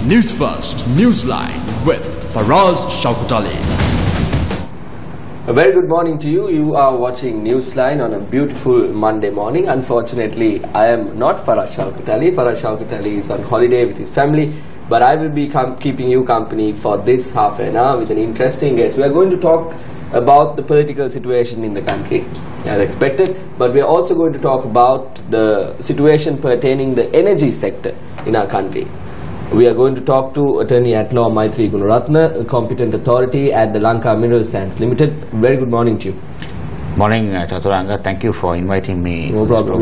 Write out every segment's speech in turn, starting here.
Newsfirst Newsline with Faraz Shaukatali. A very good morning to you. You are watching Newsline on a beautiful Monday morning. Unfortunately, I am not Faraz Shaukatali. Faraz Shaukatali is on holiday with his family, but I will be keeping you company for this half an hour with an interesting guest. We are going to talk about the political situation in the country, as expected, but we are also going to talk about the situation pertaining the energy sector in our country. We are going to talk to Attorney at Law Maithri Gunaratna, a competent authority at the Lanka Mineral Sands Limited. Very good morning to you. Morning, Chaturanga. Thank you for inviting me. No problem.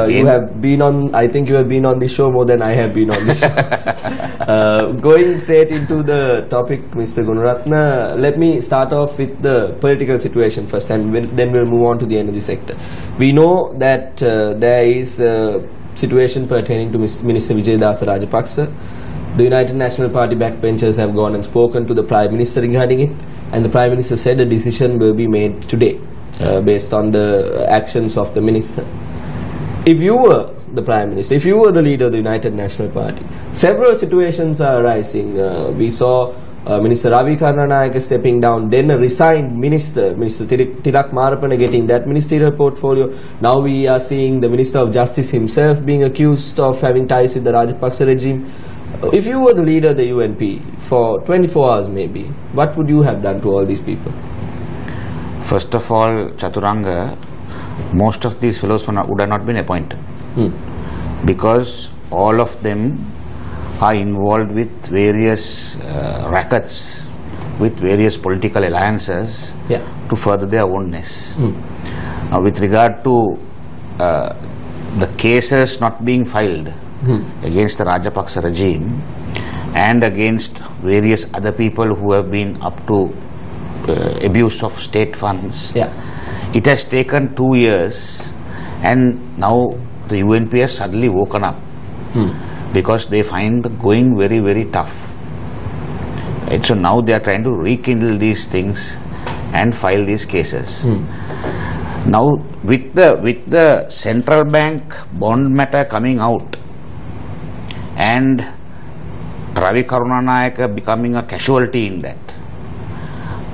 You have been on, I think you have been on the show more than I have been on this show. Going straight into the topic, Mr. Gunaratna, let me start off with the political situation first, and then we'll move on to the energy sector. We know that there is a situation pertaining to Minister Vijayadasa Rajapaksa. The United National Party backbenchers have gone and spoken to the Prime Minister regarding it, and the Prime Minister said a decision will be made today. Based on the actions of the minister. If you were the Prime Minister, if you were the leader of the United National Party, several situations are arising. We saw Minister Ravi Karnanayake stepping down, then a resigned Minister Tilak Marapana getting that ministerial portfolio. Now we are seeing the Minister of Justice himself being accused of having ties with the Rajapaksa regime. If you were the leader of the UNP for 24 hours maybe, what would you have done to all these people? First of all, Chaturanga, most of these fellows would have not been appointed because all of them are involved with various rackets, with various political alliances to further their ownness. Now, with regard to the cases not being filed against the Rajapaksa regime and against various other people who have been up to abuse of state funds. It has taken 2 years, and now the UNP has suddenly woken up because they find the going very, very tough. And so now they are trying to rekindle these things and file these cases. Now with the central bank bond matter coming out and Ravi Karunanayake becoming a casualty in that,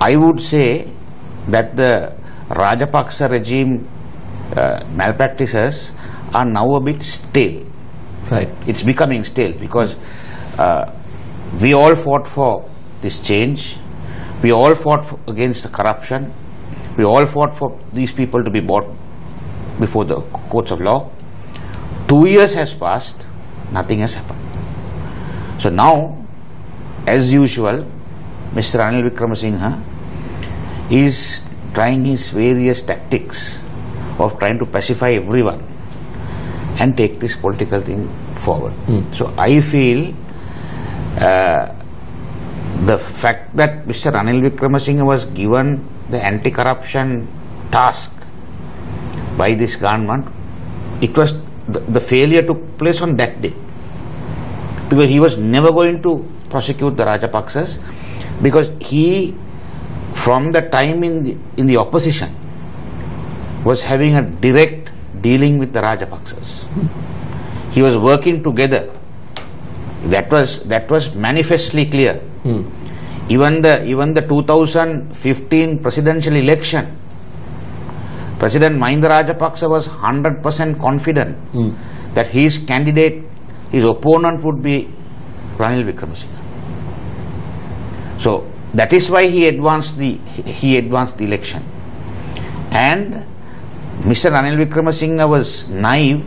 I would say that the Rajapaksa regime malpractices are now a bit stale. Right. It's becoming stale because we all fought for this change. We all fought against the corruption. We all fought for these people to be brought before the courts of law. 2 years has passed, nothing has happened. So now, as usual, Mr. Ranil Wickremesinghe is trying his various tactics of trying to pacify everyone and take this political thing forward. So I feel the fact that Mr. Ranil Wickremesinghe was given the anti-corruption task by this government, it was the failure took place on that day, because he was never going to prosecute the Rajapaksas, because he, from the time in the opposition, was having a direct dealing with the Rajapaksas. He was working together. That was manifestly clear. Even the 2015 presidential election, President Mahinda Rajapaksa was 100% confident that his candidate, his opponent, would be Ranil Wickremesinghe. So that is why he advanced the election. And Mr. Ranil Wickremesinghe was naive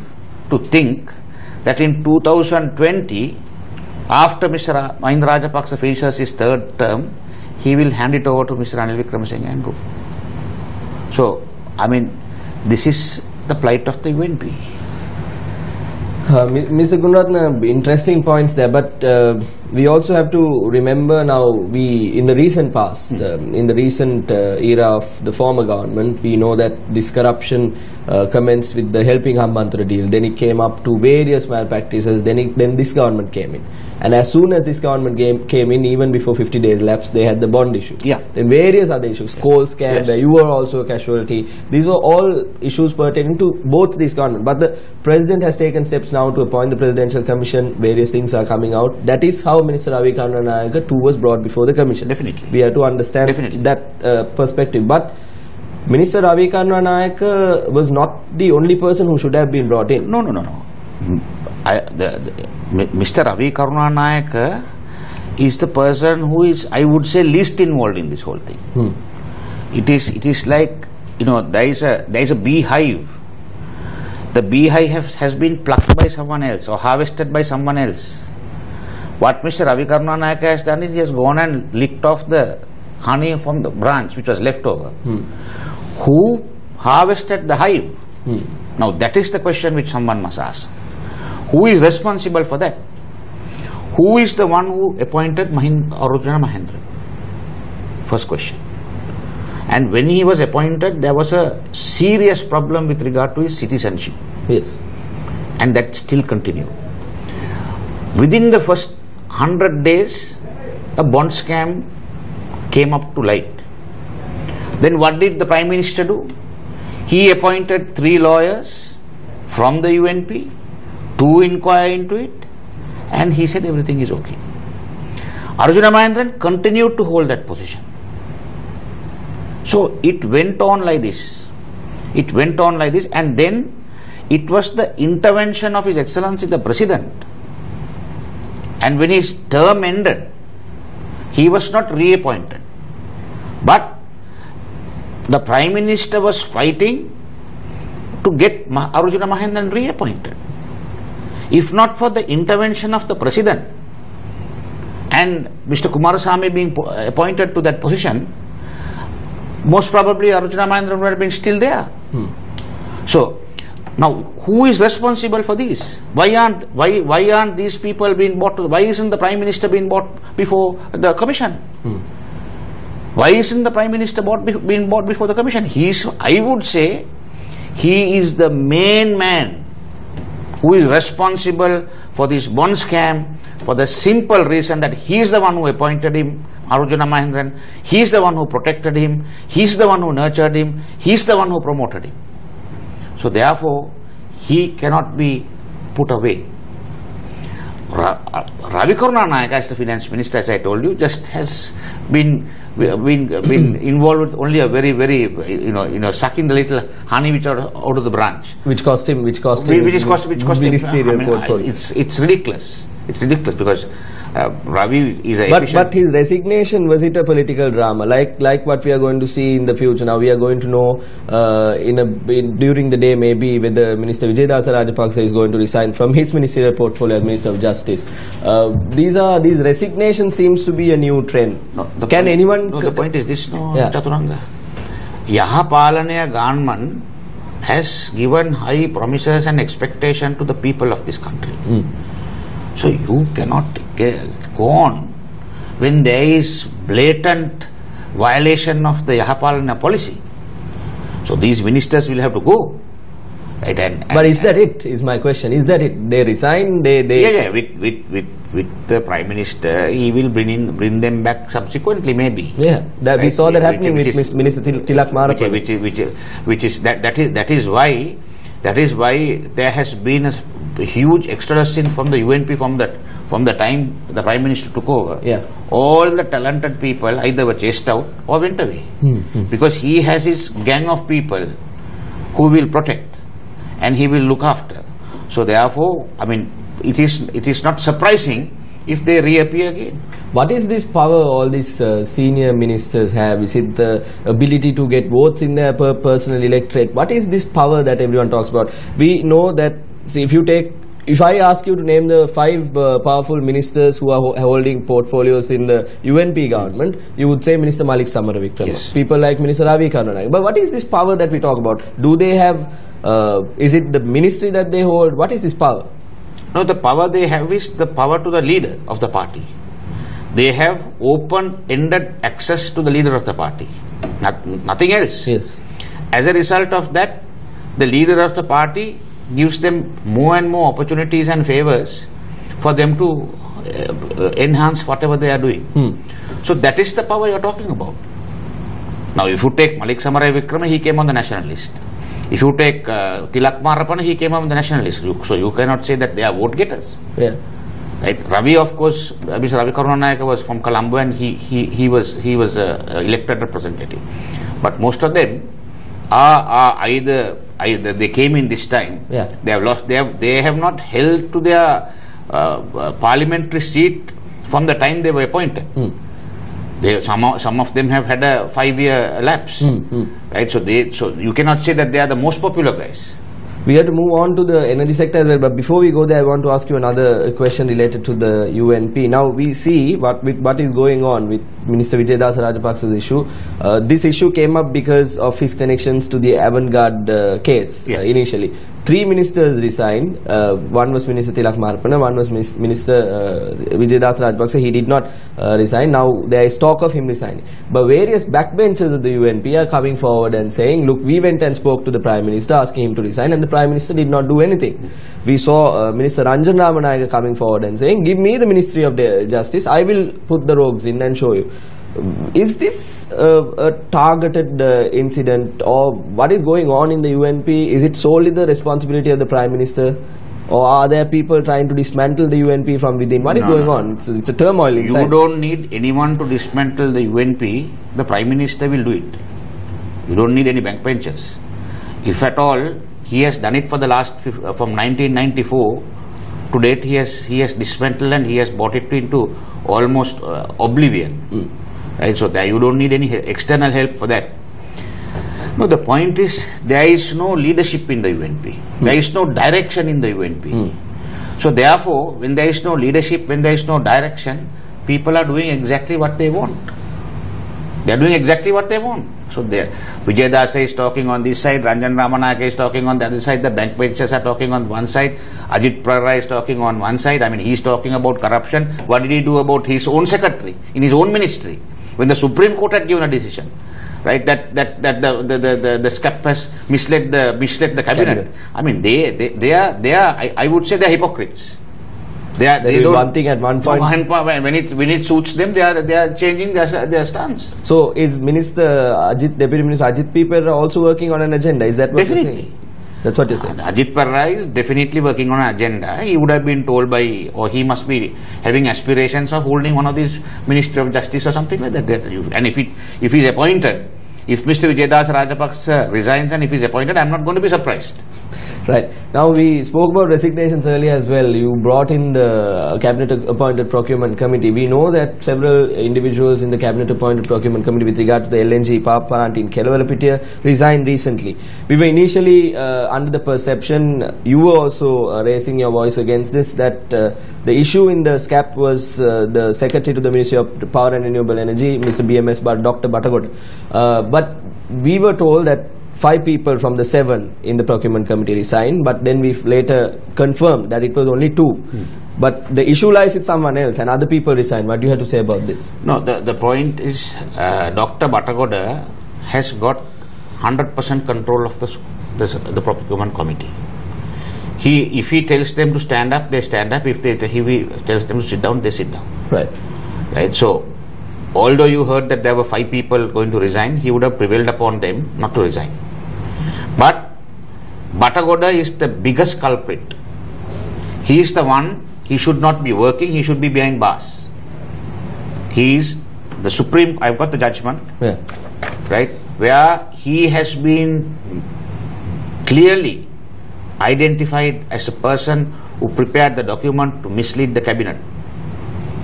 to think that in 2020, after Mr. Mahinda Rajapaksa finishes his third term, he will hand it over to Mr. Ranil Wickremesinghe and go. So, I mean, this is the plight of the UNP. Mr. Gunaratna, interesting points there, but we also have to remember now, in the recent past, in the recent era of the former government, we know that this corruption commenced with the Helping Hambantara deal, then it came up to various malpractices, then this government came in. And as soon as this government came in, even before 50 days lapsed, they had the bond issue. Yeah. Then various other issues, coal scam, Yes. where you were also a casualty. These were all issues pertaining to both these governments. But the president has taken steps now to appoint the presidential commission. Various things are coming out. That is how Minister Ravi Karunaranayake too was brought before the commission. Definitely. We have to understand that perspective. But Minister Ravi Karunaranayake was not the only person who should have been brought in. No. Mr. Ravi Karunaranayake is the person who is, I would say, least involved in this whole thing. It is like, there is a beehive. The beehive has been plucked by someone else or harvested by someone else. What Mr. Ravi Karunaranayake has done is he has gone and licked off the honey from the branch which was left over. Who harvested the hive? Now that is the question which someone must ask. Who is responsible for that? Who is the one who appointed Arjuna Mahendran? First question. And when he was appointed, there was a serious problem with regard to his citizenship. Yes. And that still continued. Within the first 100 days, a bond scam came up to light. Then what did the Prime Minister do? He appointed 3 lawyers from the UNP to inquire into it, and he said everything is okay. Arjuna Mahendran continued to hold that position. So it went on like this. It went on like this, and then it was the intervention of His Excellency the President. And when his term ended, he was not reappointed. But the Prime Minister was fighting to get Arjuna Mahendran reappointed. If not for the intervention of the President and Mr. Kumarasamy being appointed to that position, most probably Arjuna Mahendran would have been still there. So, now who is responsible for this? Why aren't these people being brought to, why isn't the Prime Minister being brought before the Commission? Why isn't the Prime Minister being brought before the Commission? I would say, he is the main man who is responsible for this bond scam, for the simple reason that he is the one who appointed him, Arjuna Mahendran. He is the one who protected him. He is the one who nurtured him. He is the one who promoted him. So therefore, he cannot be put away. Ravi Karunaranayake, as the Finance Minister, as I told you, just has been involved with only a very, sucking the little honey which are out of the branch. Which cost him ministerial portfolio. It's ridiculous. It's ridiculous because Ravi is a but his resignation, was it a political drama like what we are going to see in the future? Now we are going to know during the day maybe whether Minister Vijayadasa Rajapaksa is going to resign from his ministerial portfolio as Minister of Justice. These resignations seems to be a new trend. Can anyone? No, the point is this, Chaturanga. Yahapalanaya government has given high promises and expectation to the people of this country. So you cannot go on when there is blatant violation of the Yahapalana policy. So these ministers will have to go. Right? But is that it? Is my question. Is that it? They resign. Yeah. With the Prime Minister, he will bring them back subsequently, maybe. Yeah. We saw that happening with Minister Tilak Marappa. That is why there has been a huge exodus from the UNP from the time the Prime Minister took over. Yeah. All the talented people either were chased out or went away. Because he has his gang of people who will protect and he will look after. So therefore, I mean, it is not surprising if they reappear again. What is this power all these senior ministers have? Is it the ability to get votes in their personal electorate? What is this power that everyone talks about? We know that, see, if I ask you to name the 5 powerful ministers who are holding portfolios in the UNP government, you would say Minister Malik Samaravikrama. Yes. People like Minister Ravi Karunaranayake. But what is this power that we talk about? Do they have, is it the ministry that they hold? What is this power? No, the power they have is the power to the leader of the party. They have open-ended access to the leader of the party. Nothing else. Yes. As a result of that, the leader of the party gives them more and more opportunities and favors for them to enhance whatever they are doing. So that is the power you are talking about. Now, if you take Malik Samarai Vikrama, he came on the national list. If you take Tilak Marapana, he came on the national list. So you cannot say that they are vote getters. Yeah. Right. Ravi, of course, Mr. Ravi Karunanayaka was from Colombo and he was elected representative. But most of them are either they came in this time. Yeah. They have lost. They have not held to their parliamentary seat from the time they were appointed. Some of them have had a 5-year lapse, right? So you cannot say that they are the most popular guys. We have to move on to the energy sector as well, but before we go there, I want to ask you another question related to the UNP. Now we see what is going on with Minister Vijayadasa Rajapaksa's issue. This issue came up because of his connections to the Avantgarde case initially. 3 ministers resigned. One was Minister Tilak Marapana, one was Minister Vijayadasa Rajapaksa. He did not resign. Now there is talk of him resigning. But various backbenchers of the UNP are coming forward and saying, look, we went and spoke to the Prime Minister asking him to resign, and the Prime Minister did not do anything. We saw Minister Ranjan Ramanayaka coming forward and saying, give me the Ministry of Justice, I will put the rogues in and show you. Is this a targeted incident, or what is going on in the UNP? Is it solely the responsibility of the Prime Minister, or are there people trying to dismantle the UNP from within? What is going on? It's a turmoil inside. You don't need anyone to dismantle the UNP. The Prime Minister will do it. You don't need any backbenchers. If at all, he has done it for the last from 1994 to date. He has dismantled and he has brought it into almost oblivion. Right, so you don't need any external help for that. No, the point is there is no leadership in the UNP. There is no direction in the UNP. So therefore, when there is no leadership, when there is no direction, people are doing exactly what they want. They are doing exactly what they want. So Vijayadasa is talking on this side, Ranjan Ramanayaka is talking on the other side, the backbenchers are talking on one side, Ajit Parra is talking on one side. I mean, he is talking about corruption. What did he do about his own secretary in his own ministry? When the Supreme Court had given a decision, right, that the SCAP has misled the cabinet. I mean, they are I would say they are hypocrites. They do one thing at one point. When it suits them, they are changing their stance. So is Deputy Minister Ajit Parra also working on an agenda? Is that what you're saying? That's what you're saying. Ajit Parra is definitely working on an agenda. He would have been told by, or he must be having aspirations of holding one of these Ministry of Justice or something like that. And if he is appointed, if Mr. Vijayadasa Rajapaksa resigns and if he is appointed, I am not going to be surprised. Right. Now we spoke about resignations earlier as well. You brought in the Cabinet Appointed Procurement Committee. We know that several individuals in the Cabinet Appointed Procurement Committee with regard to the LNG power plant in Kelavalapitia resigned recently. We were initially under the perception, you were also raising your voice against this, that the issue in the SCAP was the Secretary to the Ministry of Power and Renewable Energy, Mr. BMS, Dr. Batagoda. But we were told that 5 people from the 7 in the procurement committee resigned, but then we later confirmed that it was only 2. But the issue lies with someone else and other people resigned. What do you have to say about this? No, the point is Dr. Batagoda has got 100% control of the procurement committee. If he tells them to stand up, they stand up. If he tells them to sit down, they sit down. Right. So although you heard that there were 5 people going to resign, he would have prevailed upon them not to resign. But Batagoda is the biggest culprit. He is the one, he should not be working, he should be behind bars. He is the supreme, I've got the judgment, right, where he has been clearly identified as a person who prepared the document to mislead the cabinet.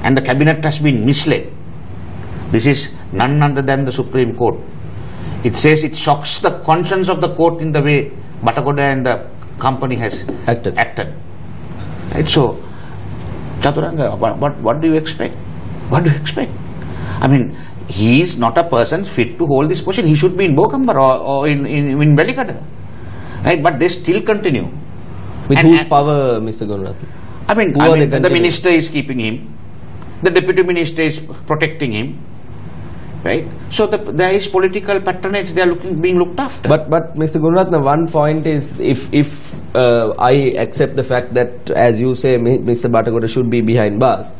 And the cabinet has been misled. This is none other than the Supreme Court. It says it shocks the conscience of the court in the way Batagoda and the company has acted. Right? So, Chaturanga, what do you expect? What do you expect? I mean, he is not a person fit to hold this position. He should be in Bokambar or in Velikada. Right? But they still continue. With whose power, Mr. Gunaratne? I mean the minister is keeping him. The deputy minister is protecting him. Right? So there is political patronage, they are being looked after. But Mr. Gunaratne, one point is, if I accept the fact that, as you say, Mr. Batagoda should be behind bars,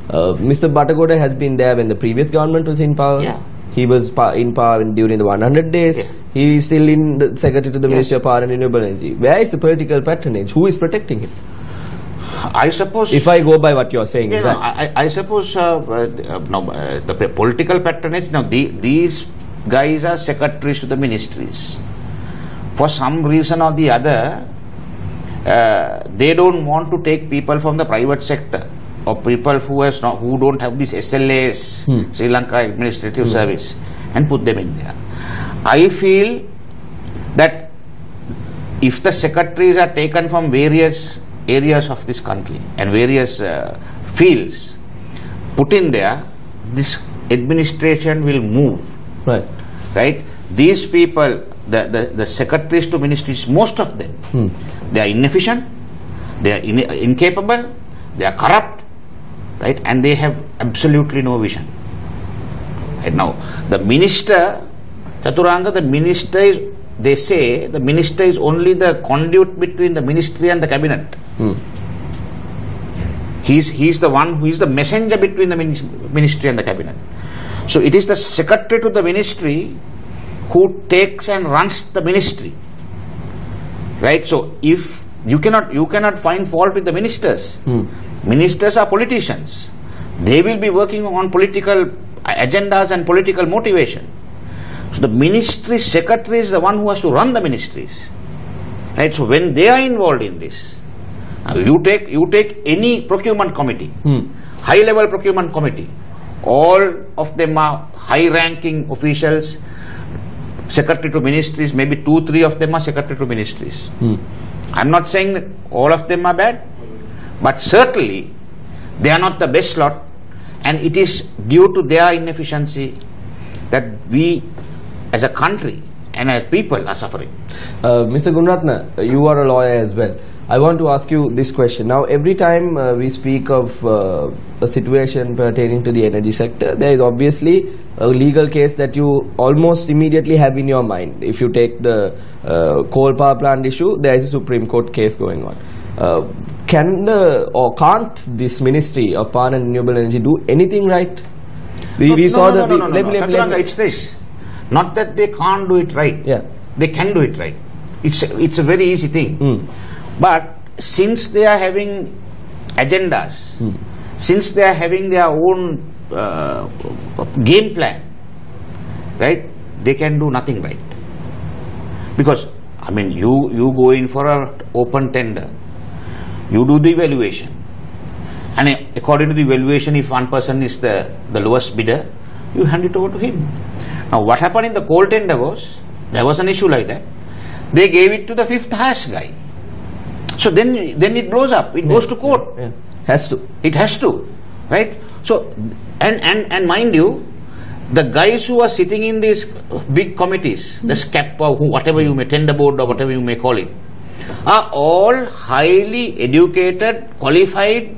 Mr. Batagoda has been there when the previous government was in power. Yeah. He was in power during the 100 days. Yeah. He is still in the Secretary to the Yes. Ministry of Power and Renewable Energy. Where is the political patronage? Who is protecting him? I suppose... If I go by what you are saying, Yeah, is no, right. I suppose the political patronage, these guys are secretaries to the ministries. For some reason or the other, they don't want to take people from the private sector or people who don't have this SLAs, Sri Lanka Administrative Service, and put them in there. I feel that if the secretaries are taken from various areas of this country and various fields put in there, this administration will move. Right. Right? These people, the secretaries to ministries, most of them, they are inefficient, they are incapable, they are corrupt, right? And they have absolutely no vision. Right now, the minister, Chaturanga, the minister is, they say the minister is only the conduit between the ministry and the cabinet. He's the one who is the messenger between the ministry and the cabinet. So it is the secretary to the ministry who takes and runs the ministry. Right? So if you cannot find fault with the ministers. Ministers are politicians. They will be working on political agendas and political motivation. So the ministry secretary is the one who has to run the ministries. Right? So when they are involved in this, you take any procurement committee, high level procurement committee, all of them are high ranking officials, secretary to ministries, maybe 2-3 of them are secretary to ministries. I'm not saying that all of them are bad, but certainly they are not the best lot, and it is due to their inefficiency that we as a country and as people are suffering. Mr. Gunaratna, you are a lawyer as well. I want to ask you this question. Now, every time we speak of a situation pertaining to the energy sector, there is obviously a legal case that you almost immediately have in your mind. If you take the coal power plant issue, there is a Supreme Court case going on. Can't this Ministry of Power and Renewable Energy do anything right? It's this. Not that they can't do it right. Yeah. They can do it right. It's a very easy thing. But since they are having agendas, since they are having their own game plan, right, they can do nothing right. Because, I mean, you go in for an open tender, you do the evaluation, and according to the evaluation, if one person is the lowest bidder, you hand it over to him. Now, what happened in the coal tender was, there was an issue like that. They gave it to the fifth highest guy. So then it blows up. It goes to court. Yeah. Has to. It has to, right? So and mind you, the guys who are sitting in these big committees, the SCAP or whatever you may, tender board or whatever you may call it, are all highly educated, qualified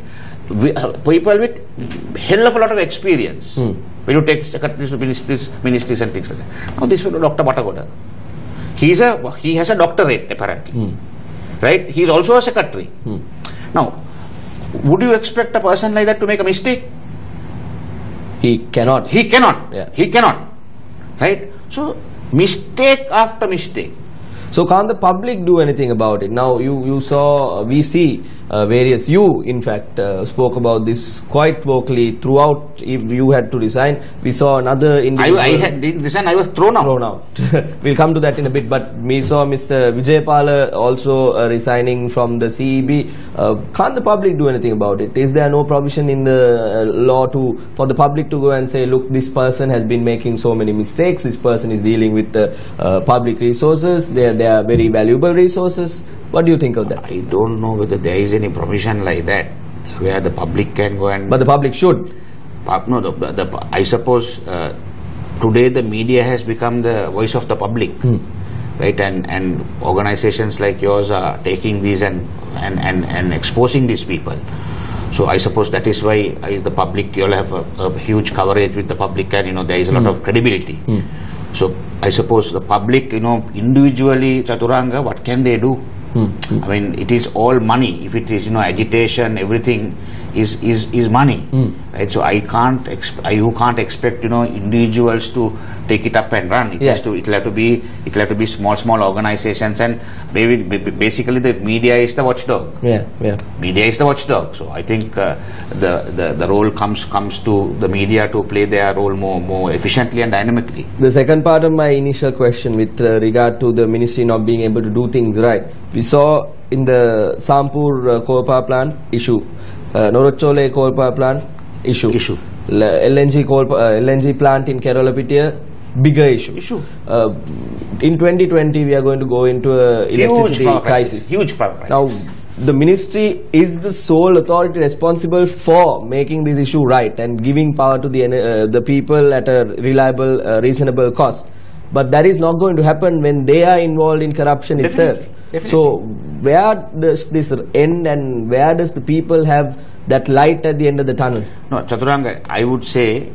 people with hell of a lot of experience. When you take secretaries of ministries and things like that. Now this fellow, Dr. Batagoda, he has a doctorate apparently. Right? He is also a secretary. Now, would you expect a person like that to make a mistake? He cannot. He cannot. Yeah. He cannot. Right? So, mistake after mistake. So can't the public do anything about it? Now you saw, we see various, you in fact spoke about this quite vocally throughout. If you had to resign, we saw another individual. I didn't resign, I was thrown out. We'll come to that in a bit, but we saw Mr. Vijaypala also resigning from the CEB. Can't the public do anything about it? Is there no provision in the law for the public to go and say, look, this person has been making so many mistakes, this person is dealing with public resources, they are very valuable resources. What do you think of that? I don't know whether there is any provision like that where the public can go and... But the public should. No, I suppose today the media has become the voice of the public, right? And organizations like yours are taking these and exposing these people. So I suppose that is why the public, you all have a huge coverage with the public, and there is a lot of credibility. So I suppose the public, individually, Chaturanga, what can they do? I mean, it is all money. If it is, you know, agitation, everything is money, right? So you can't expect, you know, individuals to take it up and run. It'll have to be small organizations, and maybe basically the media is the watchdog. Media is the watchdog. So I think the role comes to the media to play their role more efficiently and dynamically. The second part of my initial question with regard to the ministry not being able to do things right, we saw in the Sampur coal power plant issue, Norochole coal power plant issue. LNG plant in Keralapitiya, bigger issue. In 2020 we are going to go into a electricity crisis. Huge power crisis. Now the ministry is the sole authority responsible for making this issue right and giving power to the people at a reliable, reasonable cost. But that is not going to happen when they are involved in corruption itself. So where does this end, and where does the people have that light at the end of the tunnel? No, Chaturanga, I would say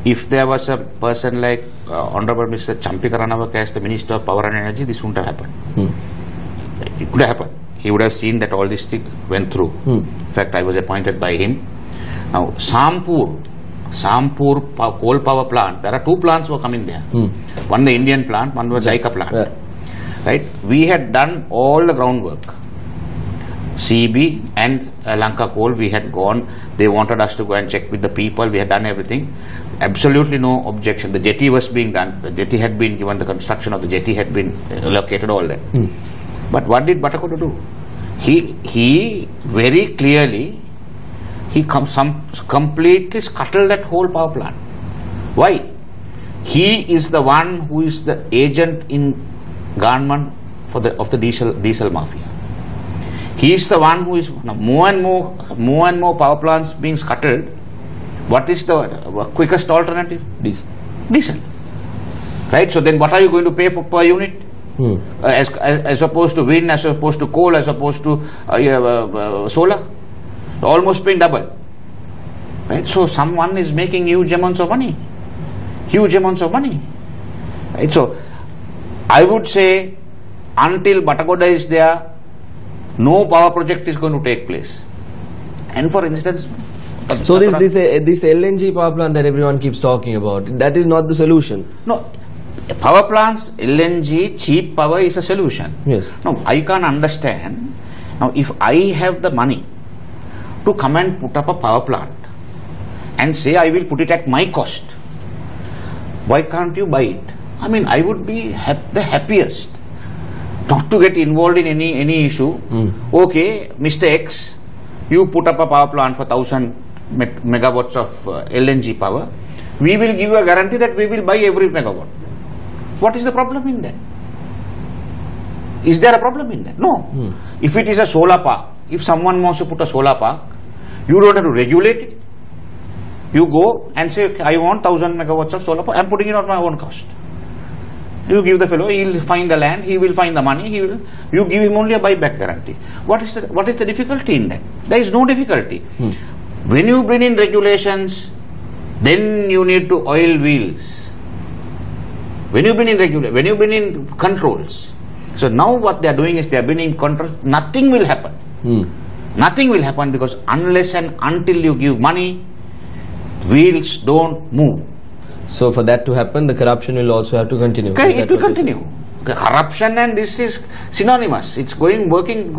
if there was a person like Honorable Mr. Champika Ranawaka as the Minister of Power and Energy, this wouldn't have happened. It could have happened. He would have seen that all this thing went through. In fact, I was appointed by him. Now, Sampur coal power plant, there are two plants were coming there. One the Indian plant, one was JICA plant. Right? We had done all the groundwork. CB and Lanka coal, we had gone. They wanted us to go and check with the people. We had done everything. Absolutely no objection. The jetty was being done. The jetty had been given, the construction of the jetty had been allocated, all that. But what did Batakoto do? He very clearly, completely scuttled that whole power plant. Why? He is the one who is the agent in government of the diesel mafia. He is the one who is more and more power plants being scuttled. What is the quickest alternative? Diesel. Right? So then what are you going to pay per unit? As opposed to wind, as opposed to coal, as opposed to solar? Almost paying double. Right? So someone is making huge amounts of money. Right? So I would say until Batakoda is there, no power project is going to take place. And for instance, so this LNG power plant that everyone keeps talking about, that is not the solution. No, power plants, LNG, cheap power is a solution. Yes. No, I can't understand. Now, if I have the money to come and put up a power plant and say I will put it at my cost, why can't you buy it? I mean, I would be the happiest not to get involved in any issue. Okay, Mr. X, you put up a power plant for 1000 megawatts of LNG power. We will give you a guarantee that we will buy every megawatt. What is the problem in that? Is there a problem in that? No. If it is a solar park, if someone wants to put a solar park, you don't have to regulate it. You go and say, okay, I want 1000 megawatts of solar power. I am putting it on my own cost. You give the fellow, he will find the land, he will find the money, you give him only a buyback guarantee. What is the difficulty in that? There is no difficulty. When you bring in regulations, then you need to oil wheels. When you bring in controls. So now what they are doing is they are bringing controls. Nothing will happen. Nothing will happen, because unless and until you give money, wheels don't move. So for that to happen, the corruption will also have to continue. Okay, it will continue. Corruption and this is synonymous. It's working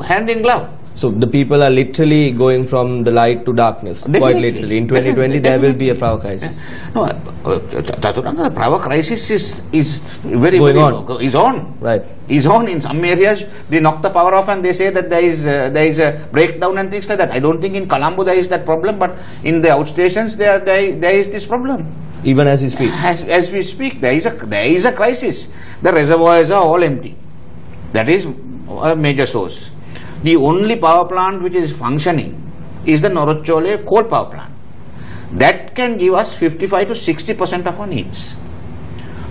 hand in glove. So the people are literally going from the light to darkness. Definitely. Quite literally. In 2020 there will be a power crisis. No, Chaturanga, the power crisis is very on. Right. Is on. In some areas they knock the power off and they say that there is a breakdown and things like that. I don't think in Colombo there is that problem, but in the outstations there is this problem. Even as we speak. As we speak, there is a crisis. The reservoirs are all empty. That is a major source. The only power plant which is functioning is the Norochole coal power plant. That can give us 55 to 60% of our needs.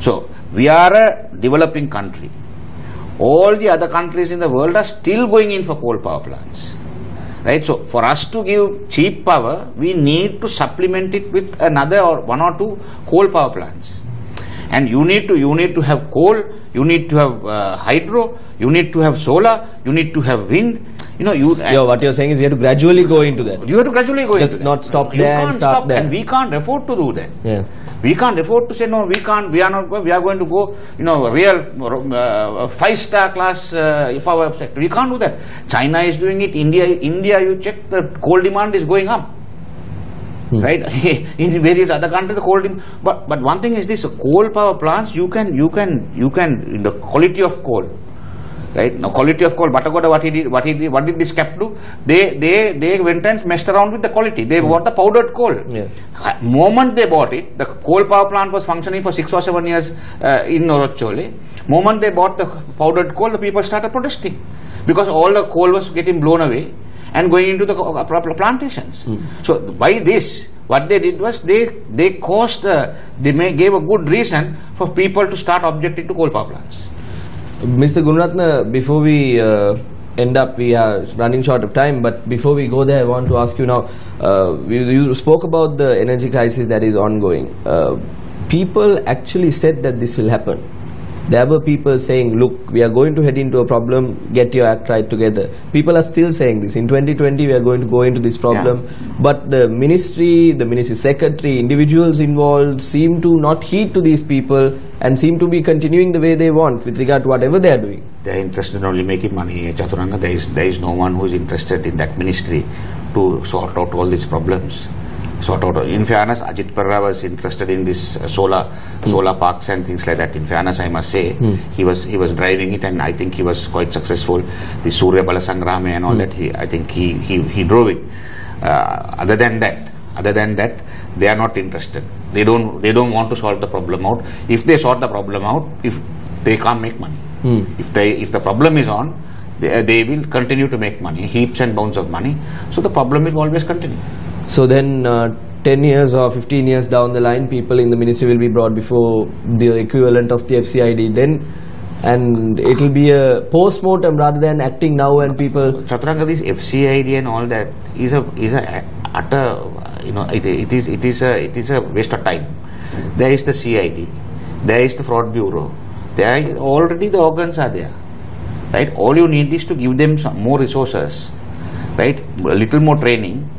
So, we are a developing country. All the other countries in the world are still going in for coal power plants. Right? So, for us to give cheap power, we need to supplement it with another or one or two coal power plants. And you need to have coal, you need to have hydro, you need to have solar, you need to have wind. What you're saying is you have to gradually go into that. You have to gradually go into that. Just not stop there and start there. And we can't afford to do that. Yeah. We can't afford to say no. We can't. We are not. We are going to go. Real 5-star class power sector. We can't do that. China is doing it. India. You check the coal demand is going up. Right. In various other countries, the coal demand. But one thing is this: coal power plants. You can. The quality of coal. Right. Now, quality of coal. Batagoda, what did this cap do? They went and messed around with the quality. They bought the powdered coal. Yeah. Moment they bought it, the coal power plant was functioning for 6 or 7 years in Norochole. Moment they bought the powdered coal, the people started protesting because all the coal was getting blown away and going into the plantations. So by this, what they did was they gave a good reason for people to start objecting to coal power plants. Mr. Gunaratna, before we end up, we are running short of time, but before we go there, I want to ask you now, you spoke about the energy crisis that is ongoing. People actually said that this will happen. There were people saying, look, we are going to head into a problem, get your act right together. People are still saying this. In 2020, we are going to go into this problem. Yeah. But the ministry secretary, individuals involved seem to not heed to these people and seem to be continuing the way they want with regard to whatever they are doing. They are interested in only making money, Chaturanga. There is no one who is interested in that ministry to sort out all these problems. In fairness, Ajit Parra was interested in this solar parks and things like that. In fairness, I must say, he was driving it, and I think he was quite successful. The Surya Bala Sangrame and all that, I think he drove it. Other than that, they are not interested. They don't want to solve the problem out. If they sort the problem out, if they can't make money, if the problem is on, they will continue to make money, heaps and bounds of money. So the problem will always continue. So then 10 years or 15 years down the line, people in the ministry will be brought before the equivalent of the FCID then, and it will be a post-mortem rather than acting now and people... Chaturanga, this FCID and all that is a utter, it is a waste of time. There is the CID, there is the Fraud Bureau, already the organs are there. Right? All you need is to give them some more resources, right? A little more training,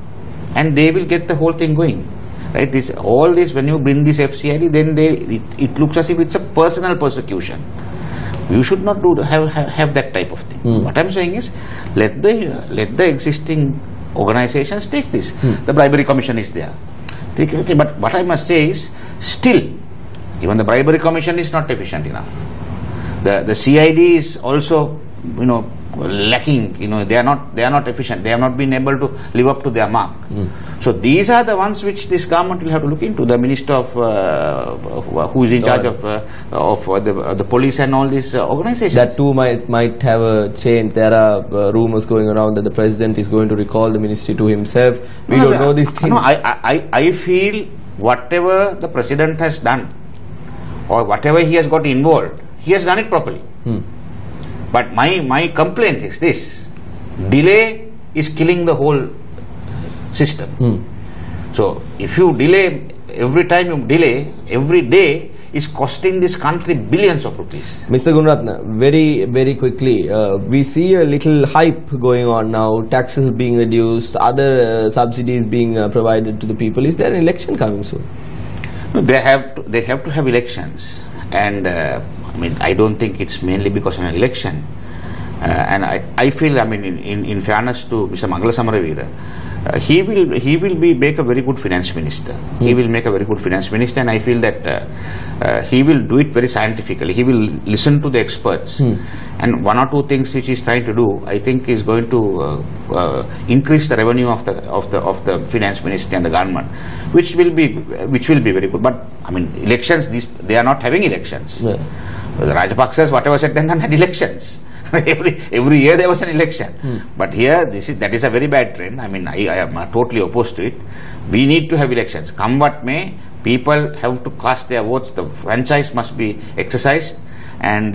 and they will get the whole thing going. Right? All this, when you bring this FCID, then it looks as if it's a personal persecution. You should not have that type of thing. What I'm saying is, let the existing organizations take this. The bribery commission is there. But what I must say is, still, even the bribery commission is not efficient enough. The CID is also, lacking. They are not efficient. They have not been able to live up to their mark. So these are the ones which this government will have to look into. The minister of who is in charge of the police and all these organizations. That too might have a change. There are rumors going around that the president is going to recall the ministry to himself. We don't know these things. No, I feel whatever the president has done, or whatever he has got involved, he has done it properly. But my complaint is this: delay is killing the whole system. So if you delay, every time you delay, every day is costing this country billions of rupees. Mr. Gunaratna, very, very quickly, we see a little hype going on now, taxes being reduced, other subsidies being provided to the people. Is there an election coming soon? No, they have to have elections, and I don't think it's mainly because of an election. And I feel, in fairness to Mr. Mangala Samaravira, he will make a very good finance minister. He will make a very good finance minister, and I feel that he will do it very scientifically. He will listen to the experts, and one or two things which he is trying to do, I think, is going to increase the revenue of the finance ministry and the government, which will be very good. But elections, they are not having elections. Yeah. The Rajapaksas, whatever said, then had elections. every year there was an election. But here, that is a very bad trend. I am totally opposed to it. We need to have elections. Come what may, people have to cast their votes. The franchise must be exercised, and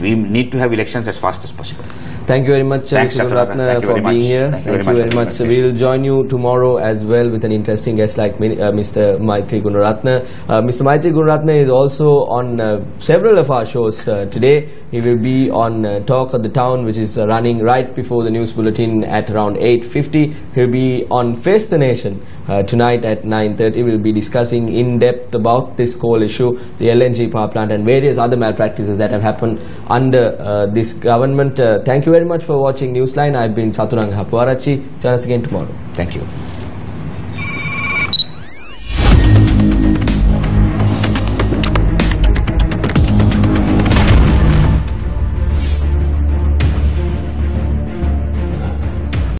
we need to have elections as fast as possible. Thank you very much, Thanks, Mr. Gunaratne, for being here. Thank you very much. We'll join you tomorrow as well with an interesting guest like Mr. Maitri Gunaratne. Mr. Maitri Gunaratne is also on several of our shows today. He will be on Talk of the Town, which is running right before the news bulletin at around 8:50. He'll be on Face the Nation tonight at 9:30. We'll be discussing in depth about this coal issue, the LNG power plant and various other malpractices that have happened under this government. Thank you very much for watching Newsline. I've been Chaturanga Hapuarachi. Join us again tomorrow. Thank you.